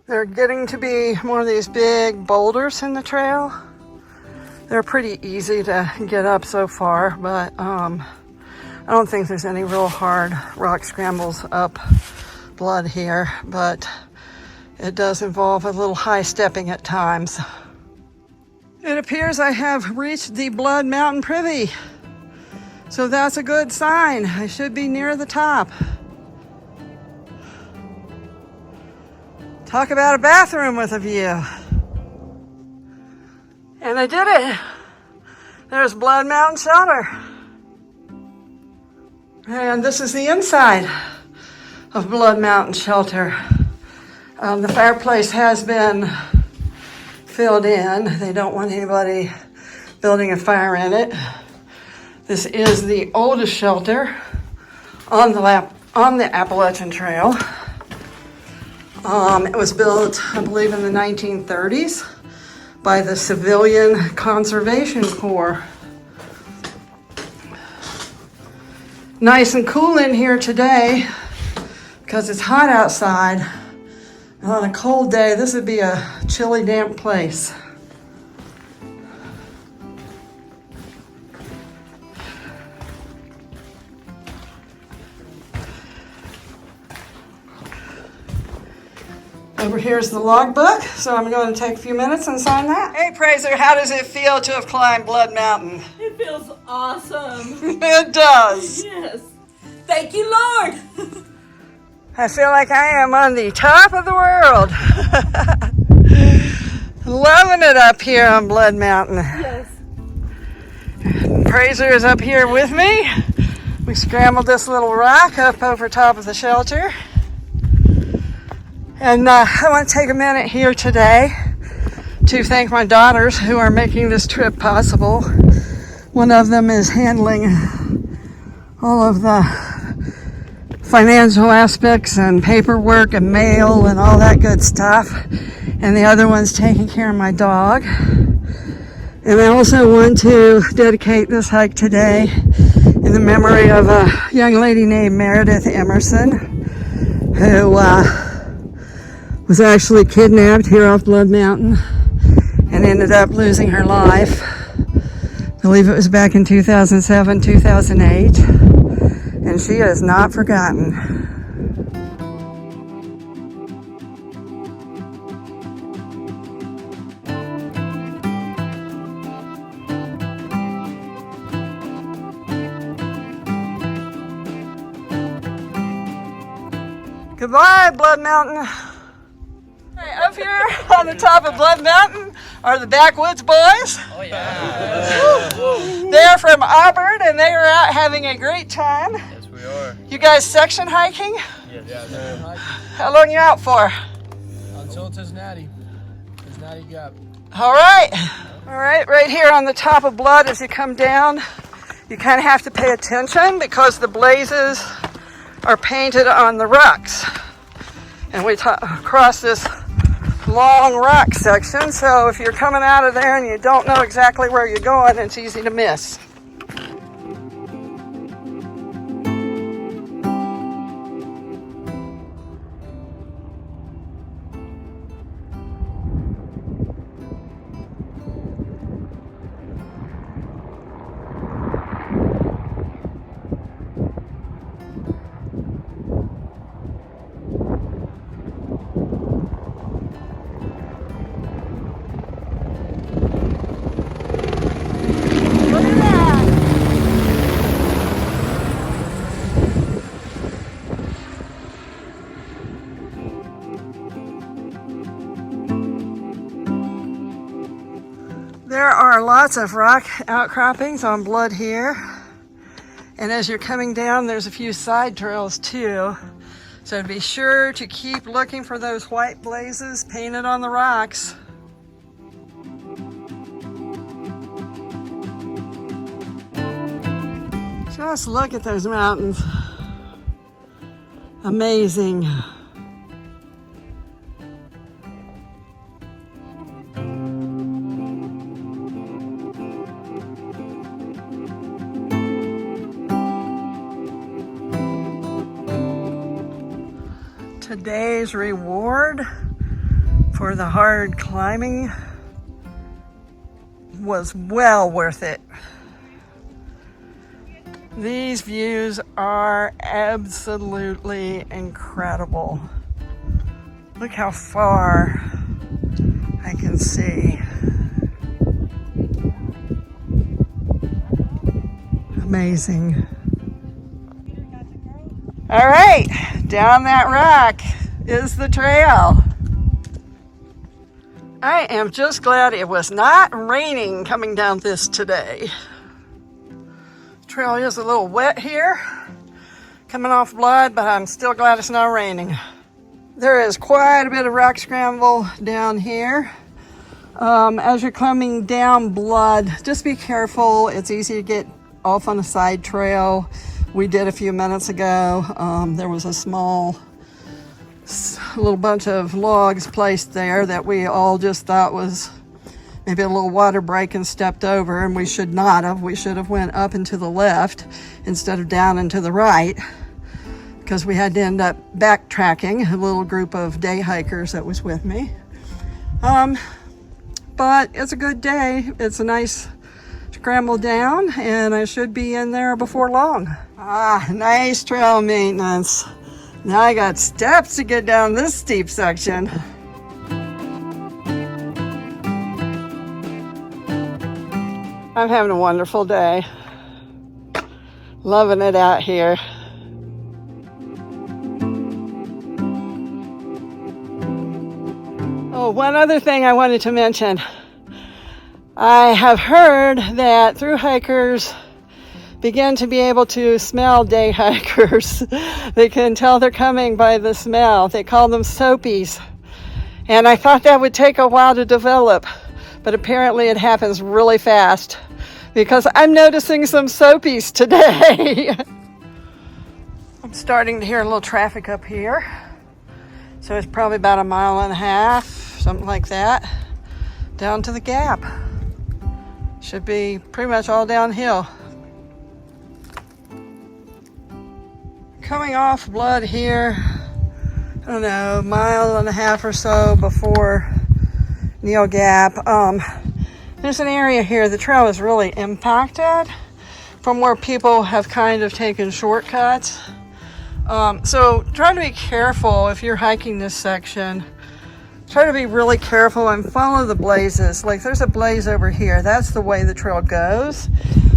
They're getting to be more of these big boulders in the trail. They're pretty easy to get up so far, but I don't think there's any real hard rock scrambles up Blood here, but it does involve a little high stepping at times. It appears I have reached the Blood Mountain Privy, so that's a good sign. I should be near the top. Talk about a bathroom with a view. And I did it. There's Blood Mountain Shelter. And this is the inside of Blood Mountain Shelter. The fireplace has been filled in. They don't want anybody building a fire in it. This is the oldest shelter on the Appalachian Trail. It was built, I believe, in the 1930s by the Civilian Conservation Corps. Nice and cool in here today because it's hot outside. And on a cold day, this would be a chilly, damp place. Over here's the logbook, so I'm going to take a few minutes and sign that. Hey, Praiser, how does it feel to have climbed Blood Mountain? It feels awesome. It does. Yes. Thank you, Lord. I feel like I am on the top of the world. Loving it up here on Blood Mountain. Yes. Praiser is up here with me. We scrambled this little rock up over top of the shelter. And I want to take a minute here today to thank my daughters who are making this trip possible. One of them is handling all of the financial aspects and paperwork and mail and all that good stuff. And the other one's taking care of my dog. And I also want to dedicate this hike today in the memory of a young lady named Meredith Emerson, who was actually kidnapped here off Blood Mountain and ended up losing her life. I believe it was back in 2007, 2008. And she is not forgotten. Goodbye, Blood Mountain. Up here on the top of Blood Mountain are the Backwoods Boys. Oh yeah. They're from Auburn and they are out having a great time. Yes, we are. You guys section hiking? Yes. How long you out for? Until it's Cincinnati Gap. All right, right here on the top of Blood as you come down, you kind of have to pay attention because the blazes are painted on the rocks. And we cross this long rock section, so if you're coming out of there and you don't know exactly where you're going, it's easy to miss. There are lots of rock outcroppings on Blood here. And as you're coming down, there's a few side trails too. So be sure to keep looking for those white blazes painted on the rocks. Just look at those mountains. Amazing. Today's reward for the hard climbing was well worth it. These views are absolutely incredible. Look how far I can see. Amazing. All right, down that rock is the trail. I am just glad it was not raining coming down this today. Trail is a little wet here, coming off blood, but I'm still glad it's not raining. There is quite a bit of rock scramble down here. As you're coming down blood, just be careful. It's easy to get off on a side trail. We did a few minutes ago. There was a little bunch of logs placed there that we all just thought was maybe a little water break and stepped over, and we should not have. We should have went up and to the left instead of down and to the right, because we had to end up backtracking, a little group of day hikers that was with me. But it's a good day. It's a nice scramble down, and I should be in there before long. Nice trail maintenance. Now I got steps to get down this steep section. I'm having a wonderful day. Loving it out here. Oh, one other thing I wanted to mention. I have heard that through hikers begin to be able to smell day hikers. They can tell they're coming by the smell. They call them soapies. And I thought that would take a while to develop, but apparently it happens really fast, because I'm noticing some soapies today. I'm starting to hear a little traffic up here. So it's probably about 1.5 miles, something like that, down to the gap. Should be pretty much all downhill. Coming off blood here, I don't know, 1.5 miles or so before Neel Gap. There's an area here, the trail is really impacted from where people have kind of taken shortcuts. So try to be careful if you're hiking this section. Try to be really careful and follow the blazes. Like there's a blaze over here. That's the way the trail goes.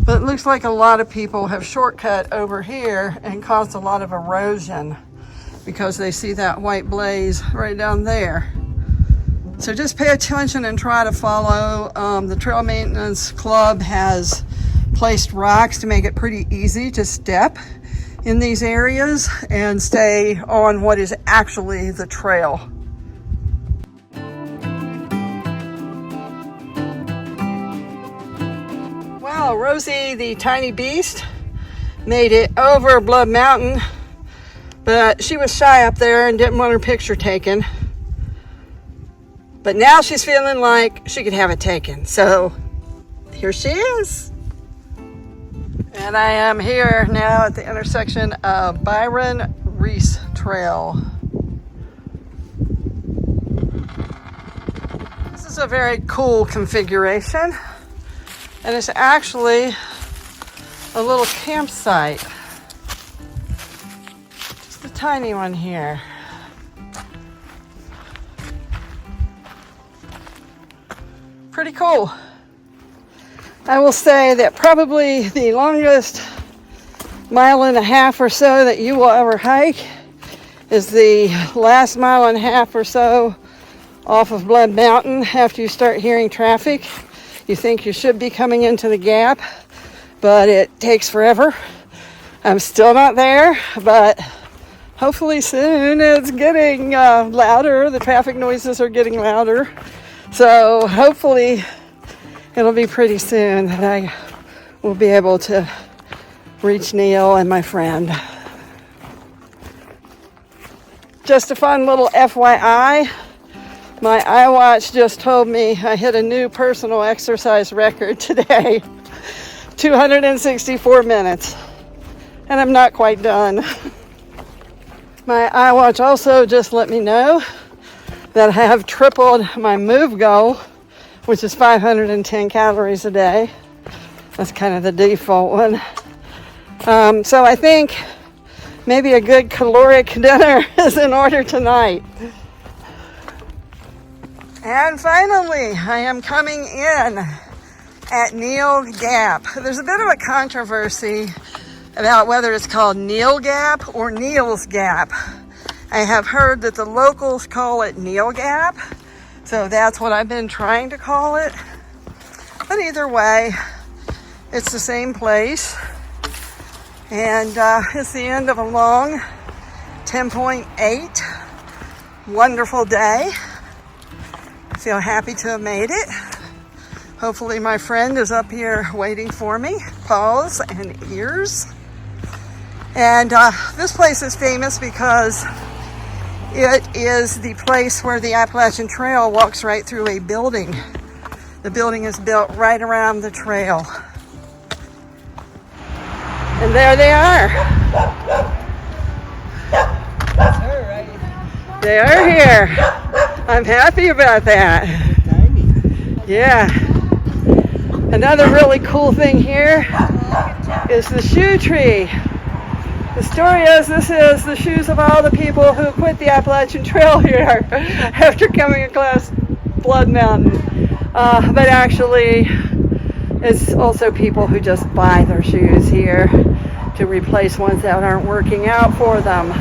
But it looks like a lot of people have shortcut over here and caused a lot of erosion because they see that white blaze right down there. So just pay attention and try to follow. The Trail Maintenance Club has placed rocks to make it pretty easy to step in these areas and stay on what is actually the trail. Well, Rosie, the tiny beast, made it over Blood Mountain, but she was shy up there and didn't want her picture taken. But now she's feeling like she could have it taken. So here she is. And I am here now at the intersection of Byron Reese Trail. This is a very cool configuration. And it's actually a little campsite. Just a tiny one here. Pretty cool. I will say that probably the longest 1.5 miles or so that you will ever hike is the last 1.5 miles or so off of Blood Mountain after you start hearing traffic. You think you should be coming into the gap, but it takes forever. I'm still not there, but hopefully soon. It's getting louder. The traffic noises are getting louder. So hopefully it'll be pretty soon that I will be able to reach Neel and my friend. Just a fun little FYI. My iWatch just told me I hit a new personal exercise record today. 264 minutes. And I'm not quite done. My iWatch also just let me know that have tripled my move goal, which is 510 calories a day. That's kind of the default one. So I think maybe a good caloric dinner is in order tonight. And finally, I am coming in at Neel Gap. There's a bit of a controversy about whether it's called Neel Gap or Neels Gap. I have heard that the locals call it Neel Gap, so that's what I've been trying to call it. But either way, it's the same place, and it's the end of a long 10.8 wonderful day. I feel happy to have made it. Hopefully my friend is up here waiting for me, paws and ears. And this place is famous because it is the place where the Appalachian Trail walks right through a building. The building is built right around the trail. And there they are. That's her, right? They are here. I'm happy about that. Yeah. Another really cool thing here is the shoe tree. The story is this is the shoes of all the people who quit the Appalachian Trail here after coming across Blood Mountain. But actually, it's also people who just buy their shoes here to replace ones that aren't working out for them.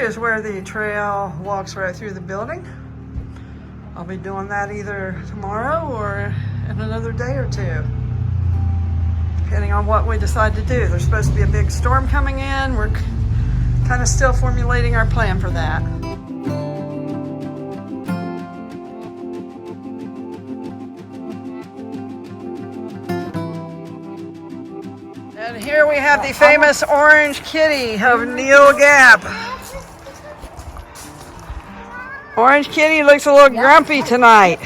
Is where the trail walks right through the building. I'll be doing that either tomorrow or in another day or two, depending on what we decide to do. There's supposed to be a big storm coming in. We're kind of still formulating our plan for that. And here we have the famous orange kitty of Neel Gap. Orange kitty looks a little grumpy tonight.